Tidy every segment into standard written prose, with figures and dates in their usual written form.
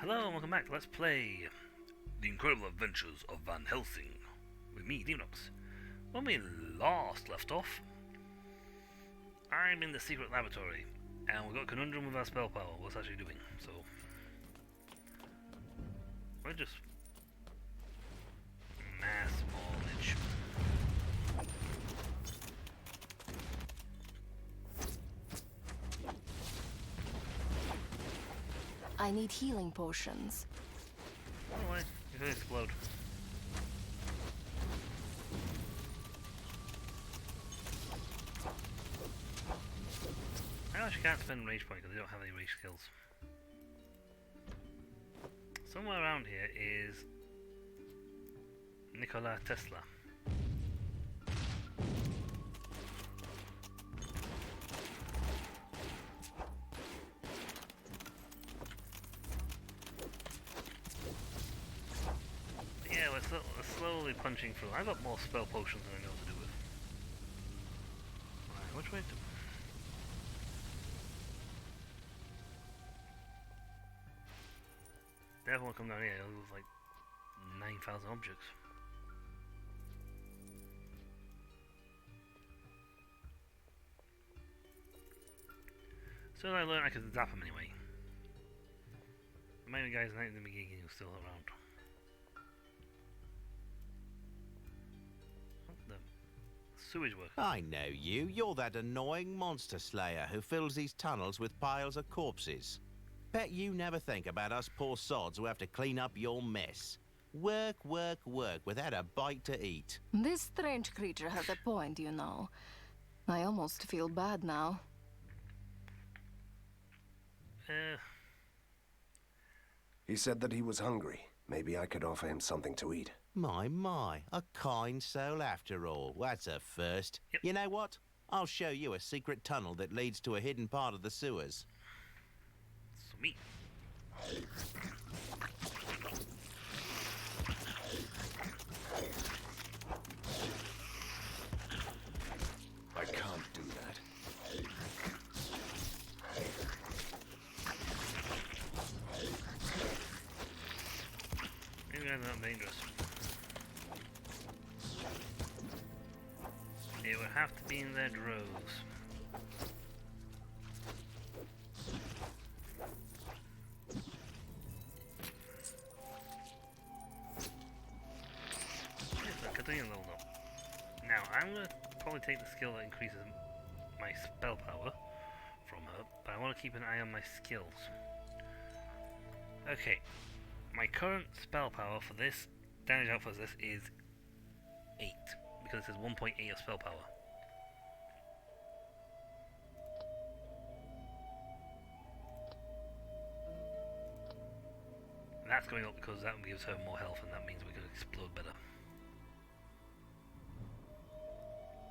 Hello and welcome back. Let's play The Incredible Adventures of Van Helsing with me, Demonox. When we last left off, I'm in the secret laboratory and we've got a conundrum with our spell power, what's actually doing. So, we're just mass knowledge. I need healing potions. Oh wait, it could explode. I actually can't spend rage point because I don't have any rage skills. Somewhere around here is Nikola Tesla. Yeah, we're slowly punching through. I've got more spell potions than I know what to do with. Right, which way to... Everyone come down here, there's like 9,000 objects. So I learned I could zap them anyway. The main guys in the beginning are still around. What the... Sewage work. I know you. You're that annoying monster slayer who fills these tunnels with piles of corpses. Bet you never think about us poor sods who have to clean up your mess. Work, work, work without a bite to eat. This strange creature has a point, you know. I almost feel bad now. He said that he was hungry. Maybe I could offer him something to eat. My, a kind soul after all. That's a first. Yep. You know what? I'll show you a secret tunnel that leads to a hidden part of the sewers. Sweet. I can't do that. Maybe guys are not dangerous. It would have to be in their droves. Yes, I continue level up. Now, I'm going to probably take the skill that increases my spell power from her, but I want to keep an eye on my skills. Okay, my current spell power for this, damage output for this is 8, because it says 1.8 of spell power. That's going up because that gives her more health and that means we can explode better.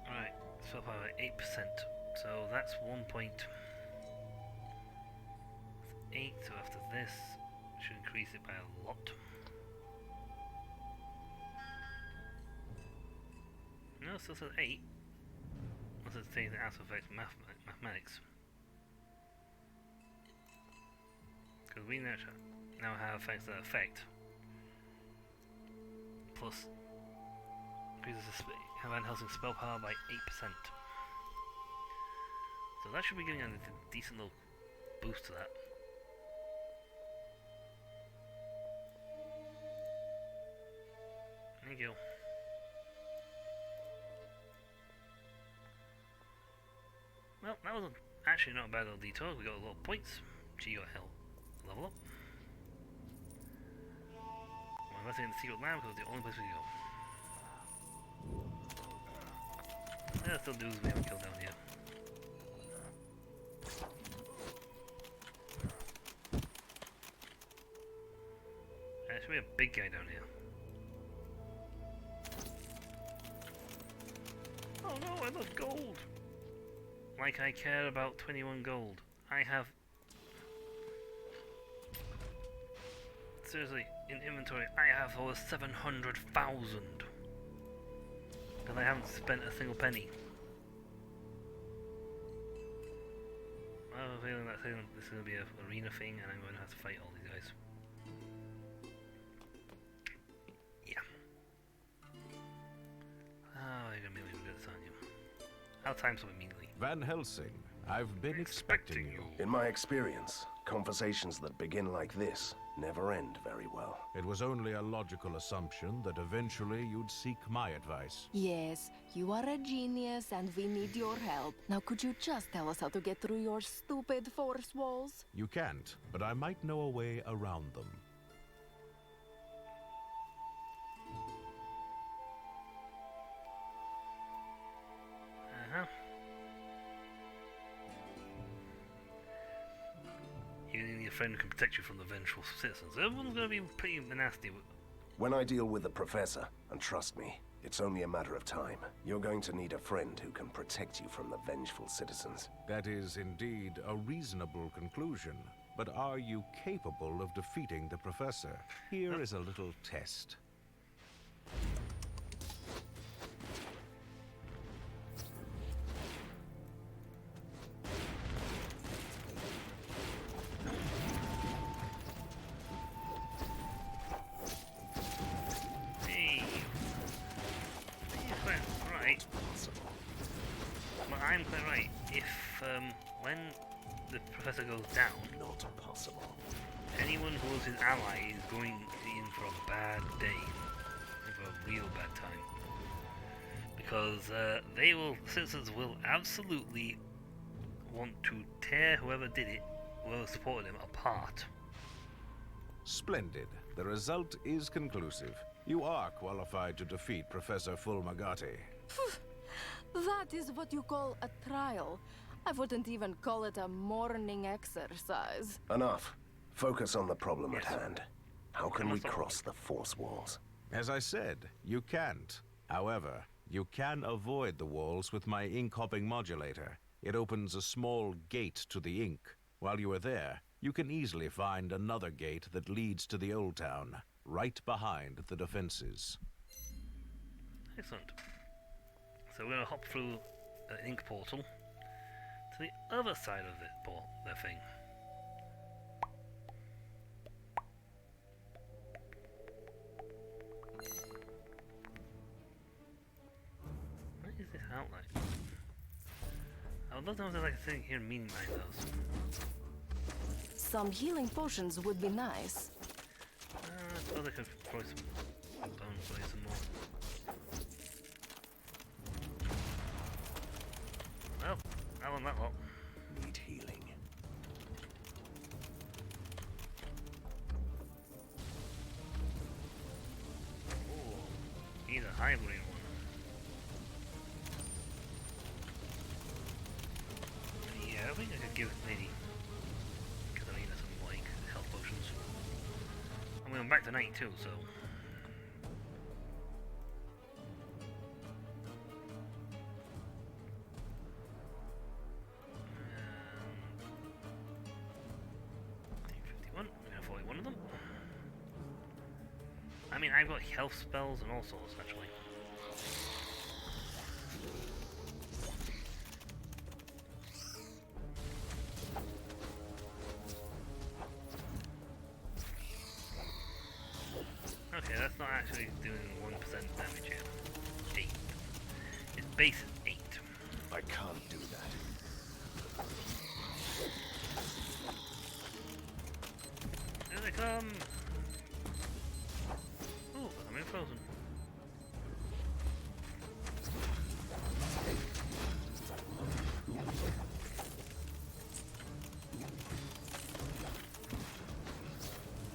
Alright, spell power 8%, so that's 1.8, so after this, should increase it by a lot. No, it still says 8. Unless it's taking the out of effect mathematics. Because we now have effects that affect. Plus, increases Van Helsing's spell power by 8%. So that should be giving a decent little boost to that. Thank you. Well, that was actually not a bad little detour. We got a lot of points. She got hell level up. Well, let's in the secret lab because it's the only place we can go. Yeah, still dudes we haven't killed down here. There should be a big guy down here. Oh no, I lost gold! Like I care about 21 gold. I have... Seriously, in inventory, I have over 700,000. Because I haven't spent a single penny. I have a feeling that this is going to be an arena thing and I'm going to have to fight all these guys. I'll time some immediately. Van Helsing, I've been expecting you. In my experience, conversations that begin like this never end very well. It was only a logical assumption that eventually you'd seek my advice. Yes, you are a genius and we need your help. Now could you just tell us how to get through your stupid force walls? You can't, but I might know a way around them. Uh-huh. You need a friend who can protect you from the vengeful citizens. Everyone's going to be pretty nasty. When I deal with the Professor, and trust me, it's only a matter of time, you're going to need a friend who can protect you from the vengeful citizens. That is indeed a reasonable conclusion. But are you capable of defeating the Professor? Here is a little test. Hey. You're quite right. Well, I'm quite right. If, when the Professor goes down, Not possible. anyone who was his ally is going in for a bad day. In for a real bad time. Because, citizens will absolutely want to tear whoever did it, whoever supported him, apart. Splendid. The result is conclusive. You are qualified to defeat Professor Fulmagati. That is what you call a trial. I wouldn't even call it a morning exercise. Enough. Focus on the problem at Yes. hand. How can we That's all cross the force walls? As I said, you can't. However, you can avoid the walls with my ink hopping modulator. It opens a small gate to the ink. While you are there, you can easily find another gate that leads to the old town, right behind the defenses. Excellent. So we're going to hop through an ink portal to the other side of the thing. What is this outline? I would love to know if there's like a thing here meaning behind those. Some healing potions would be nice. I suppose I could throw some bones away some more. Well, I want that lot. Need healing. Ooh, he's a hybrid one. Yeah, I think I could give it maybe, because I need some like health potions. I'm going back to 92, so. I'm gonna 41 of them. I mean, I've got health spells and all sorts, actually. Okay, that's not actually doing 1% damage yet. 8. Its base is 8. I can't do that. Here they come! Ooh, I'm in frozen.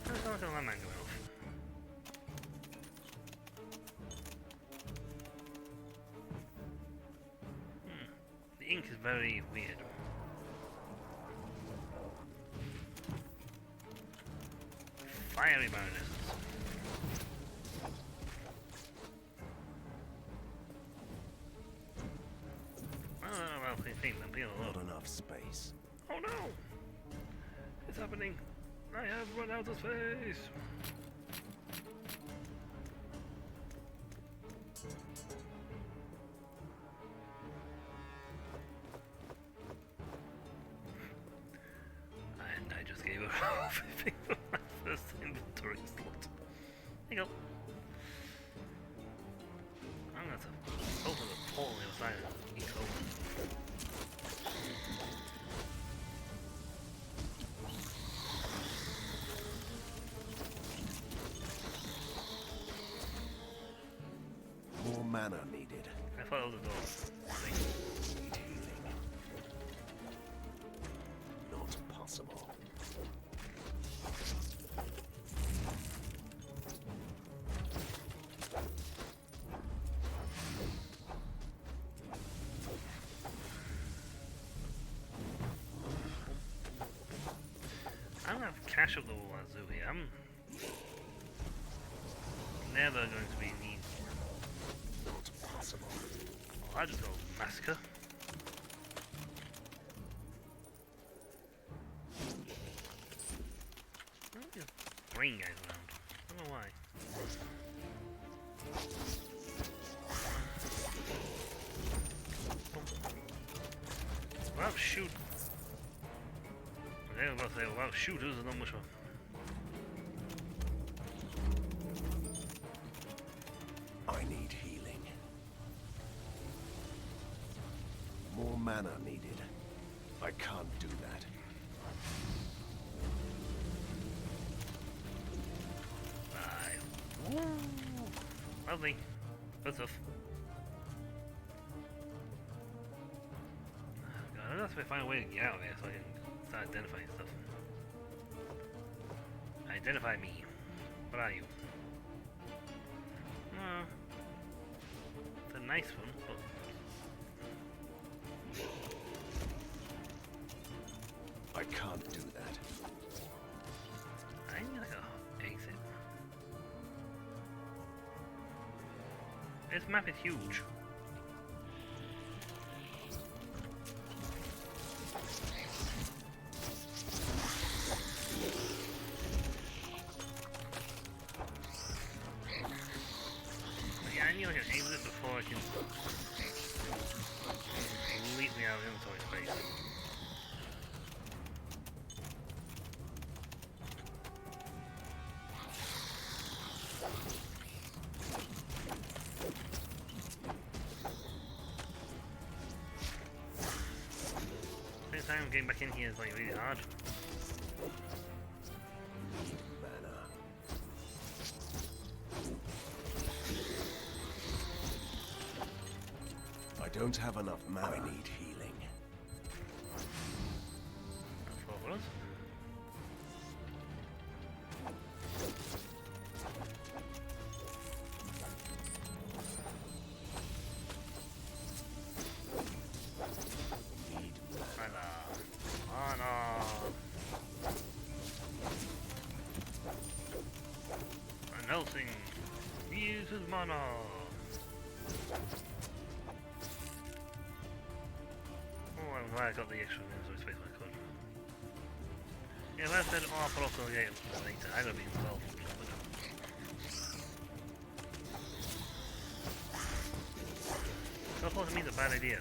How the hell is the landmine going off? The ink is very weird. Fiery Baroness. Well, please leave them be Not alone. enough space. Oh no! It's happening! I have run out of space! And I just gave her everything for my first inventory slot. There you go. I'm gonna have to open the portal on the other side and eat over. mana needed. I thought it was a door. Need healing. Not possible. I don't have cash up the wazoo here. I'm never going to be in need. Not possible. Oh, I just got a massacre. Why are these brain guys around? I don't know why. Well, shoot. Okay, I was about to say, well, shooters are not much fun. I need healing. More mana needed. I can't do that. Right. Woo! Lovely. Good stuff. Oh, God, I have to find a way to get out of here so I can start identifying stuff. Identify me. What are you? It's a nice one, but... I can't do that. I need like a exit. This map is huge. Yeah, I need like an exit before I can completely out of inventory space. Same time getting back in here is like really hard. Mana. I don't have enough mana. I need healing. That's what it was. Need mana. Mana. And Helsing uses mana. Oh, I'm glad I got the extra inventory space when I could. Yeah, if I said, oh, I'll put off the gate later, I'd have been well. So I thought to me it's a bad idea.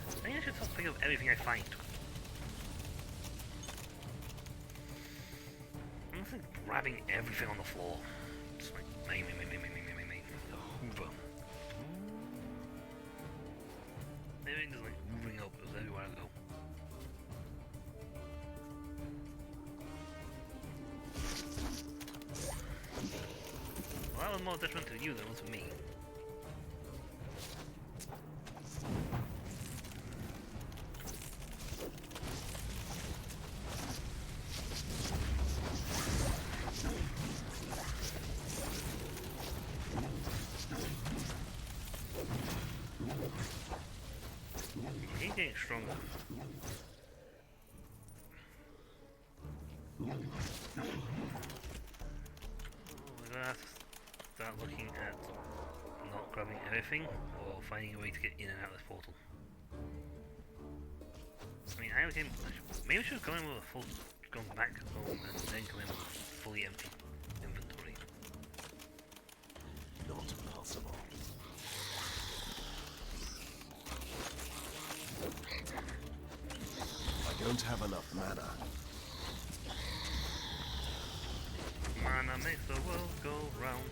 I think I should stop picking up everything I find. I'm just like grabbing everything on the floor. Just like, me. Hoover. Everything just like moving up everywhere I go. Well, that was more detrimental to you than it was to me. He's getting stronger. We're gonna have to start looking at not grabbing everything or finding a way to get in and out of this portal. I mean, I came. Maybe I should have gone in with a full, gone back home and then come in with a fully empty inventory. Not possible. I don't have enough mana. Mana makes the world go round.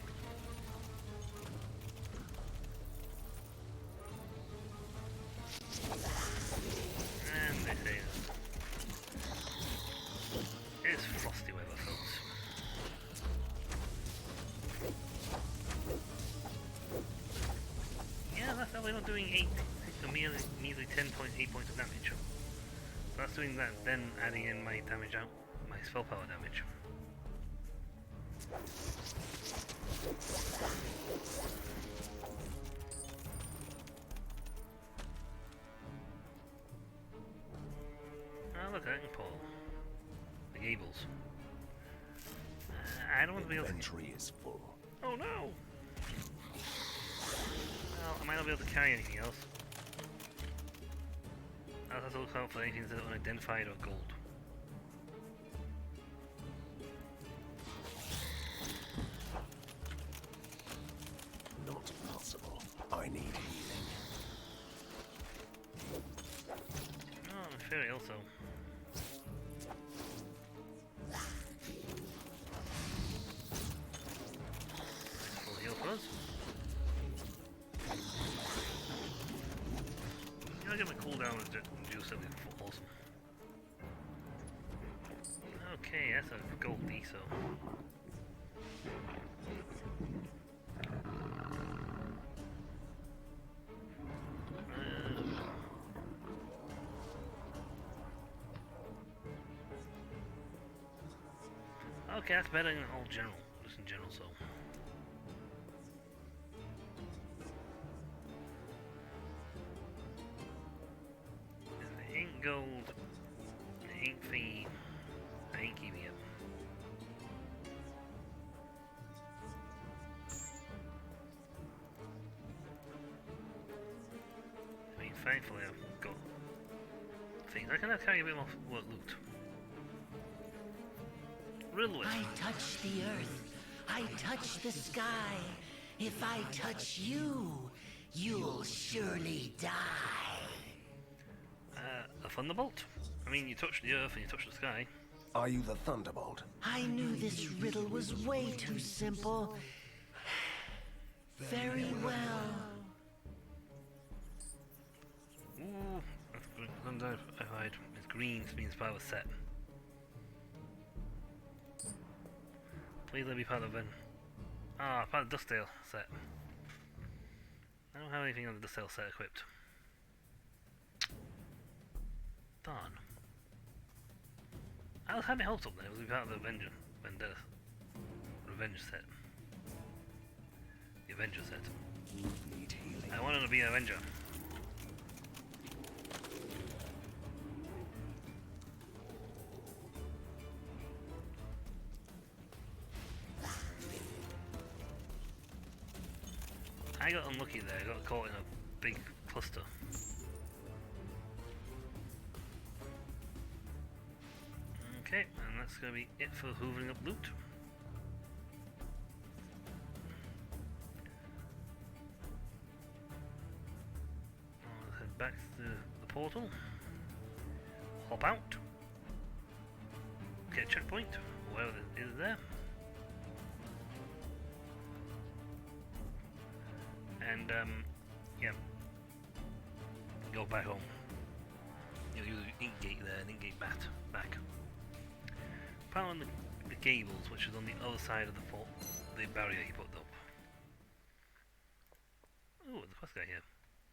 And this is it's frosty weather, folks. doing 8, so measly 10.8 points of damage. So that's doing that, then adding in my damage out, my spell power damage. Oh look, I can pull the gables. I don't want to be able to... Inventory is full. Oh no! Well, I might not be able to carry anything else. I'll have to look out for anything that's unidentified or gold. Not possible. I need healing. Oh, I'm very also. Full heal for us. I'll get my cooldown and do something awesome. Okay, that's a gold D, so. Okay, that's better than all general, just in general, so. 8 gold, 8 fee, I ain't keeping it. I mean, thankfully I've got things. I can now carry a bit more loot. Riddle I touch the earth. I touch the sky. If I touch you, you'll surely die. A thunderbolt? I mean, you touch the earth and you touch the sky. Are you the Thunderbolt? I knew this riddle was way too simple. Very well. Ooh, that's good. Unidentified. It's green, so it means part of a set. Please let me be part of an... Ah, part of the Dustdale set. I don't have anything on the Dustdale set equipped. Darn. I was having my hopes up there. It was part of the Vendetta Revenge set. The Avenger set. Need healing. I wanted to be an Avenger. I got unlucky there, I got caught in a big cluster. Okay, and that's going to be it for hoovering up loot. I'll head back to the portal. Hop out. Get a checkpoint, wherever it is there. And yeah, go back home. You'll use Inkgate there and Inkgate back. Power on the gables, which is on the other side of the fort, the barrier he put up. Ooh, the first guy here.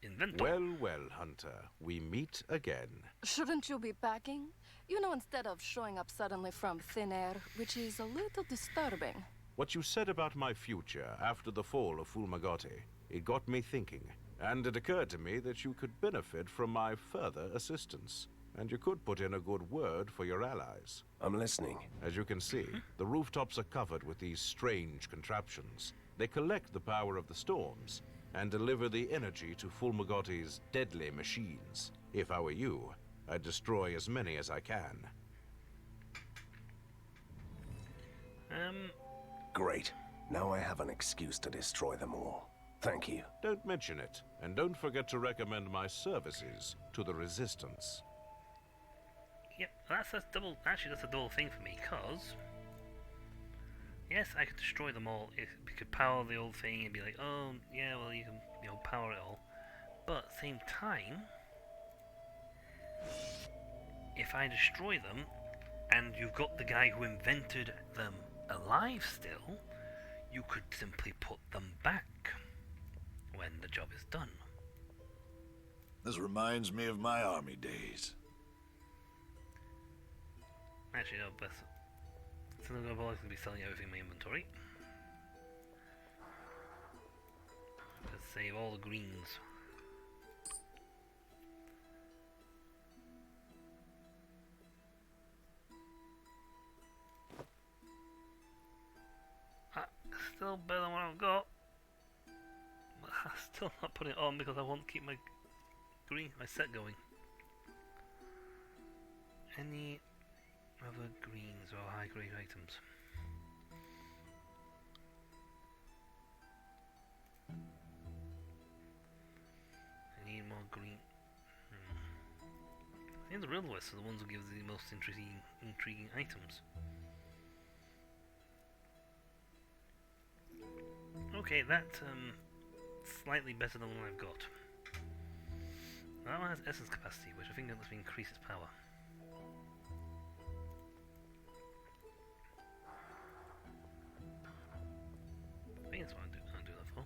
Inventor. Well, well, Hunter, we meet again. Shouldn't you be packing? You know, instead of showing up suddenly from thin air, which is a little disturbing. What you said about my future after the fall of Fulmagoti, it got me thinking, and it occurred to me that you could benefit from my further assistance. And you could put in a good word for your allies. I'm listening. As you can see, the rooftops are covered with these strange contraptions. They collect the power of the storms and deliver the energy to Fulmagoti's deadly machines. If I were you, I'd destroy as many as I can. Great. Now I have an excuse to destroy them all. Thank you. Don't mention it, and don't forget to recommend my services to the Resistance. Yep, that's double. Actually, that's a double thing for me, cause yes, I could destroy them all if we could power the old thing and be like, oh yeah, well you can power it all. But at the same time, if I destroy them and you've got the guy who invented them alive still, you could simply put them back when the job is done. This reminds me of my army days. Actually, no, best. So I'm going to be selling everything in my inventory. Let's save all the greens. Still better than what I've got. But I still not put it on because I want to keep my set going. Any other greens or high grade items? I need more green. I think the real West are the ones who give the most intriguing items. Okay, that's slightly better than what I've got. That one has essence capacity, which I think lets me increase its power. I think that's what I'll do that for.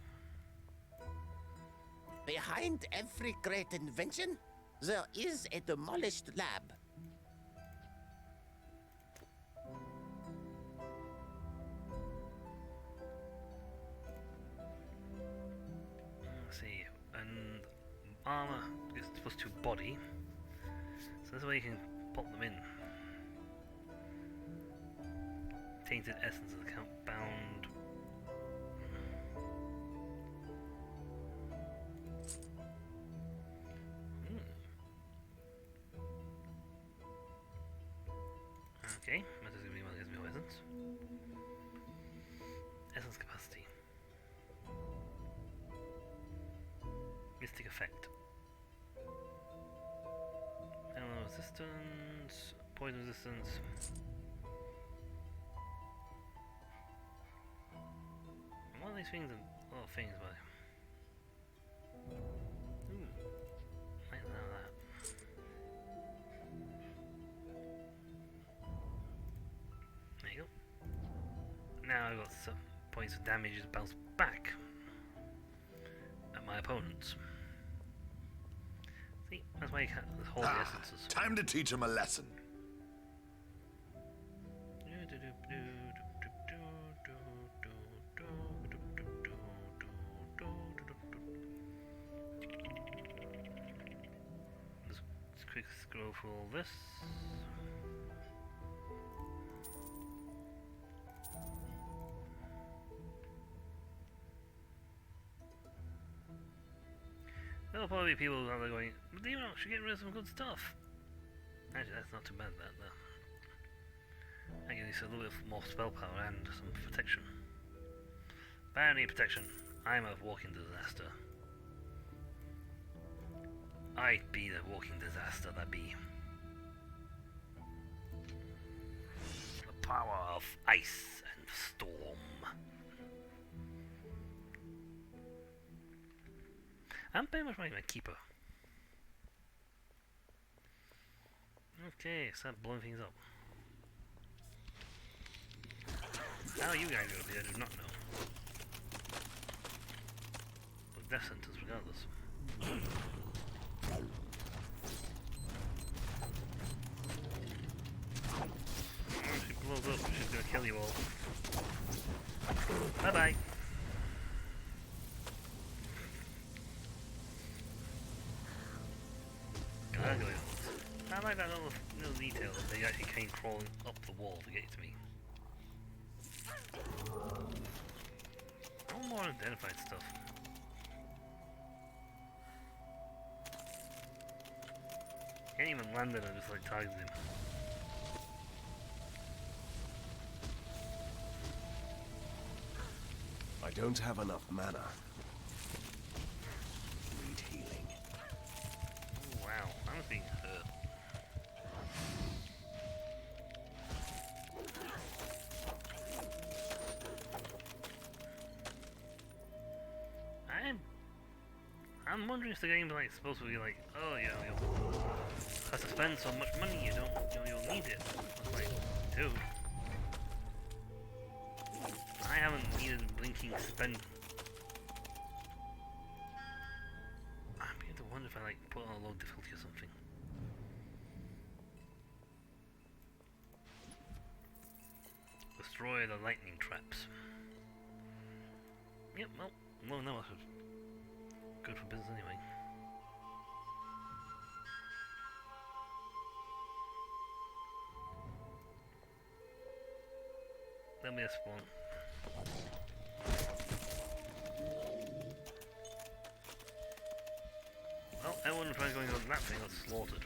Behind every great invention, there is a demolished lab. Let's see, and armor is supposed to body, so this way you can pop them in. Tainted essence of account bound. Okay, that is going to be one that gives me essence. Essence capacity. Mystic effect. Elemental resistance, poison resistance. What are these things? A lot of things, but ooh, like that. There you go. Now I've got some points of damage to bounce back at my opponents. See, that's why you can't hold the essences. Time to teach him a lesson. Let's quick scroll through all this. There'll probably be people out there going, but you know, should get rid of some good stuff. Actually, that's not too bad, that though. That gives you a little bit more spell power and some protection. But I need protection. I'm a walking disaster. I'd be the walking disaster that be. The power of ice and storm. I'm very much my keeper. Okay, start blowing things up. How are you guys going to be? I do not know. But death sentence regardless. If she blows up, she's going to kill you all. Bye bye. Gargoyles. I like that little detail that they actually came crawling up the wall to get to me. I want more identified stuff. Can't even land it, I just like targeted him. I don't have enough mana. Need healing. Oh, wow, I'm being hurt. I'm wondering if the game's like supposed to be like, oh, you know, you'll have to spend so much money, you'll need it. It's like, dude. I haven't needed blinking spend. I'm beginning to wonder if I like put on a low difficulty or something. Destroy the lightning traps. Yep, well, no, that's good for business anyway. There'll be a spawn. Well, everyone tries going on that thing got slaughtered.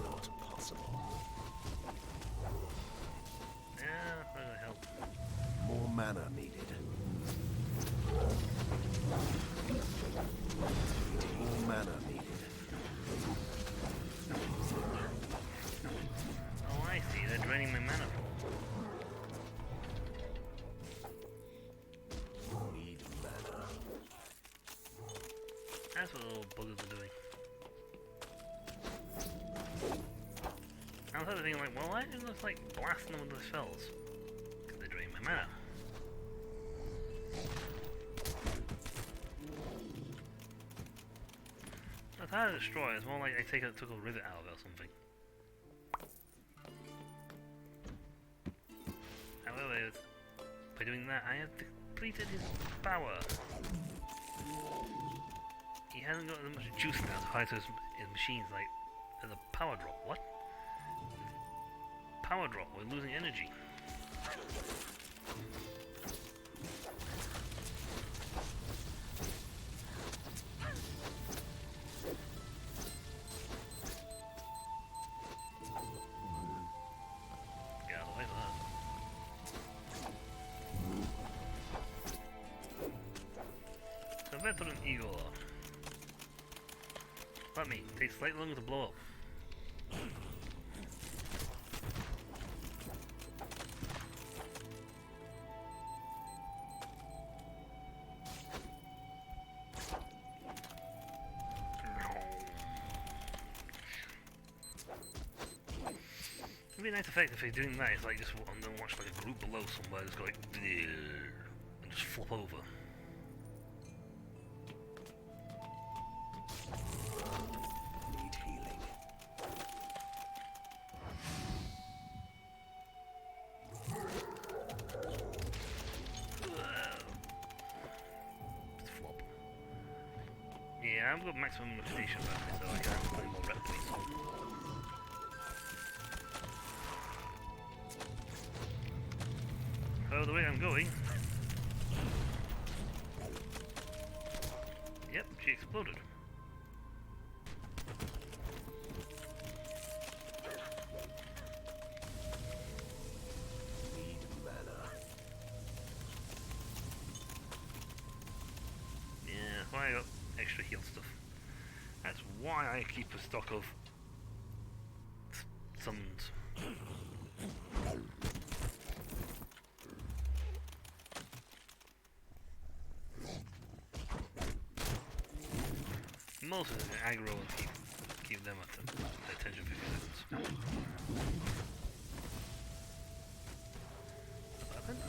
Not possible. Yeah, where the hell? More mana needed. More mana needed. Oh, I see, they're draining my mana pool. Need mana. That's what the little buggers are doing. I was thinking like, well, why didn't I like blasting them with the spells? Because they drain my mana. That's how to destroy. It's more like I took a rivet out of it or something. However, by doing that, I have depleted his power. He hasn't got as much juice now to hide to his machines. Like, there's a power drop. What? Power drop. We're losing energy. Get out of the way for that. So better than eagle. Let me. Takes slightly longer to blow up. It'd be a nice effect if they're doing that. It's like just and then watch like a group below somewhere just go like and just flop over. Need healing. Just flop. Yeah, I've got maximum mutation battery, so I can't play more rapidly. So the way I'm going. Yep, she exploded. Need mana. Yeah, that's why I got extra heal stuff. That's why I keep a stock of summons. Most of the aggro and keep them at the attention for 50 seconds. What happened?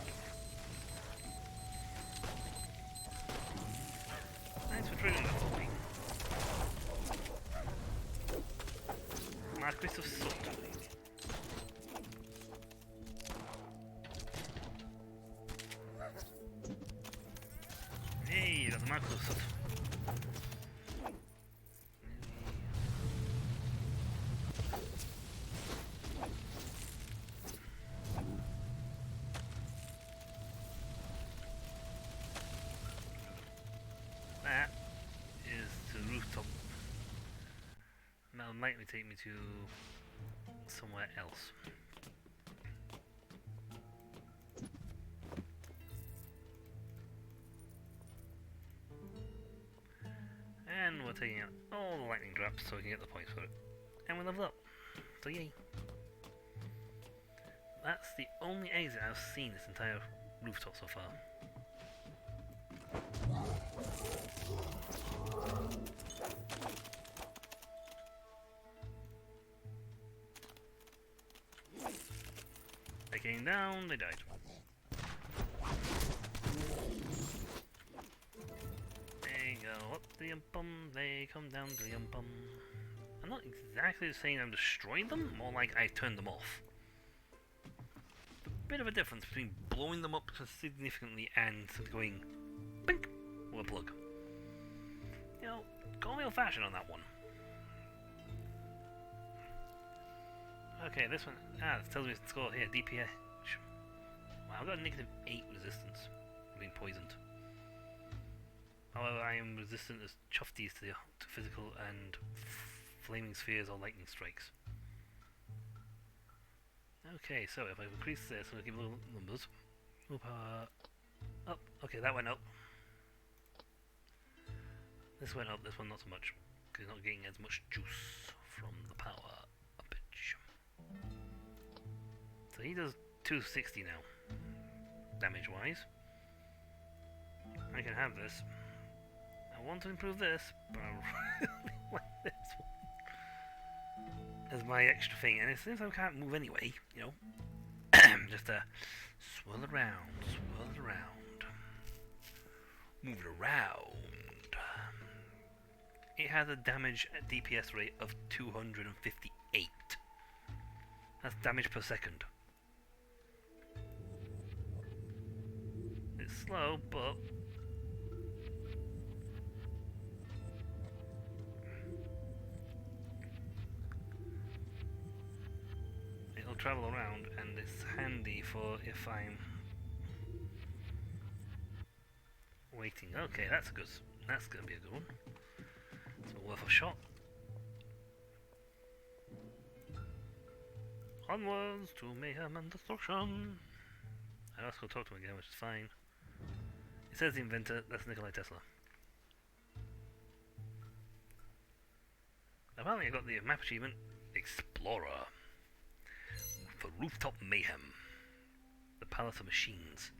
Thanks for triggering that for me. Marquis of Soot. Hey, you got the Marquis of Soot. That is to the rooftop. That'll likely take me to somewhere else. And we're taking out all the lightning traps so we can get the points for it. And we level up. So yay. That's the only exit I've seen this entire rooftop so far. came down, they died. They go up the bum, they come down the bum. I'm not exactly saying I'm destroying them, more like I turned them off. A bit of a difference between blowing them up significantly and going bink with a plug. You know, go real fashion on that one. Okay, this one, it tells me it's score here, DPS. Wow, I've got a -8 resistance to being poisoned. However, I am resistant as chufties to physical and flaming spheres or lightning strikes. Okay, so if I increase this, I'm going to give little numbers. Up. Okay, that went up. This went up, this one not so much, because it's not getting as much juice from the power uppage. So he does 260 now, damage-wise. I can have this. I want to improve this, but I really like this one as my extra thing. And since I can't move anyway, you know, just swirl it around, move it around. It has a damage DPS rate of 258. That's damage per second. It's slow, but it'll travel around, and it's handy for if I'm waiting. Okay, that's gonna be a good one. It's worth a shot. Onwards to mayhem and destruction. I also talk to him again, which is fine. It says the inventor, that's Nikola Tesla. Apparently I got the map achievement, Explorer, for Rooftop Mayhem, the Palace of Machines.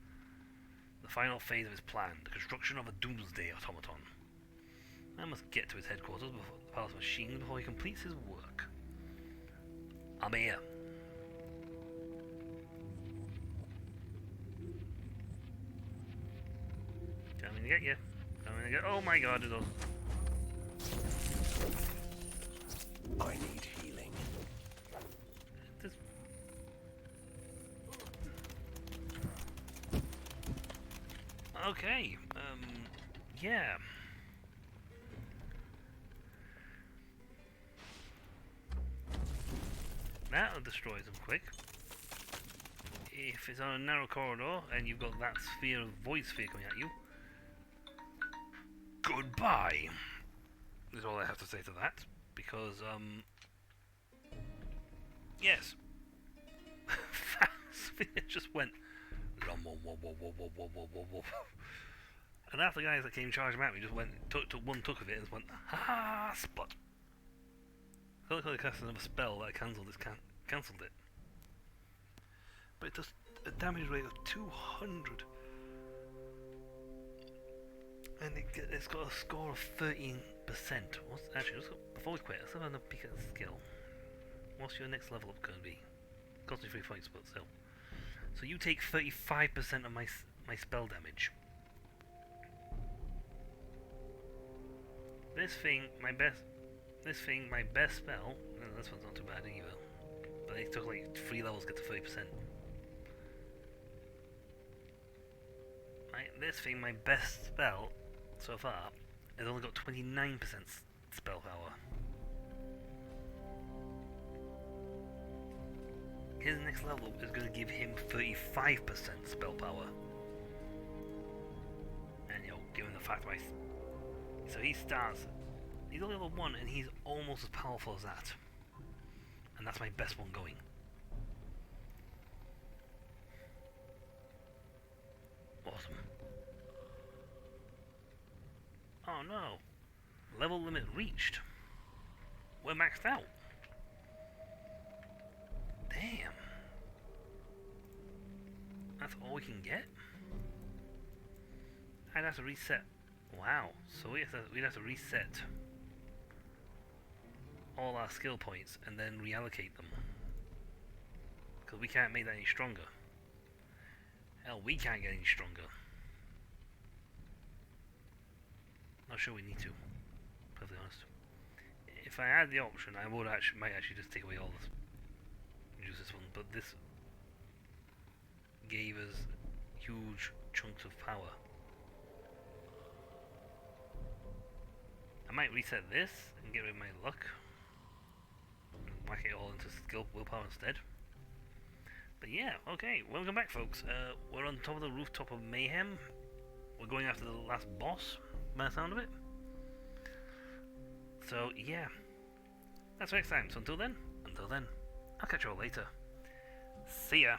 The final phase of his plan, the construction of a doomsday automaton. I must get to his headquarters before the Palace of Machines before he completes his work. I'm here. Coming to get you. Coming to get. Oh my god, it does. I need healing. Okay. Yeah. That'll destroy them quick. If it's on a narrow corridor and you've got that sphere of void sphere coming at you, goodbye is all I have to say to that, because yes, that sphere just went and after the guys that came charging at me just went took one took of it and just went ha spot. I felt like I cast another spell that I cancelled it. But it does a damage rate of 200. And it's got a score of 13%. Before we quit, let's have another peek at the skill. What's your next level up going to be? Cost me 3 points, but still. So you take 35% of my spell damage. This thing, my best spell. No, this one's not too bad either. But it took like 3 levels to get to 30%. Right, this thing, my best spell so far, has only got 29% spell power. His next level is going to give him 35% spell power. And you know, given the fact that so he starts, he's only level 1 and he's almost as powerful as that. And that's my best one going. Awesome. Oh no. Level limit reached. We're maxed out. Damn. That's all we can get? I'd have to reset. Wow. So we'd have to reset all our skill points and then reallocate them. Because we can't make that any stronger. Hell, we can't get any stronger. Not sure we need to. Perfectly honest. If I had the option, I would might actually just take away all this. Use this one, but this gave us huge chunks of power. I might reset this and get rid of my luck. Whack it all into skill willpower instead. But yeah, okay, welcome back folks. We're on top of the rooftop of Mayhem. We're going after the last boss, by the sound of it. So yeah, that's next time. So until then, I'll catch you all later. See ya.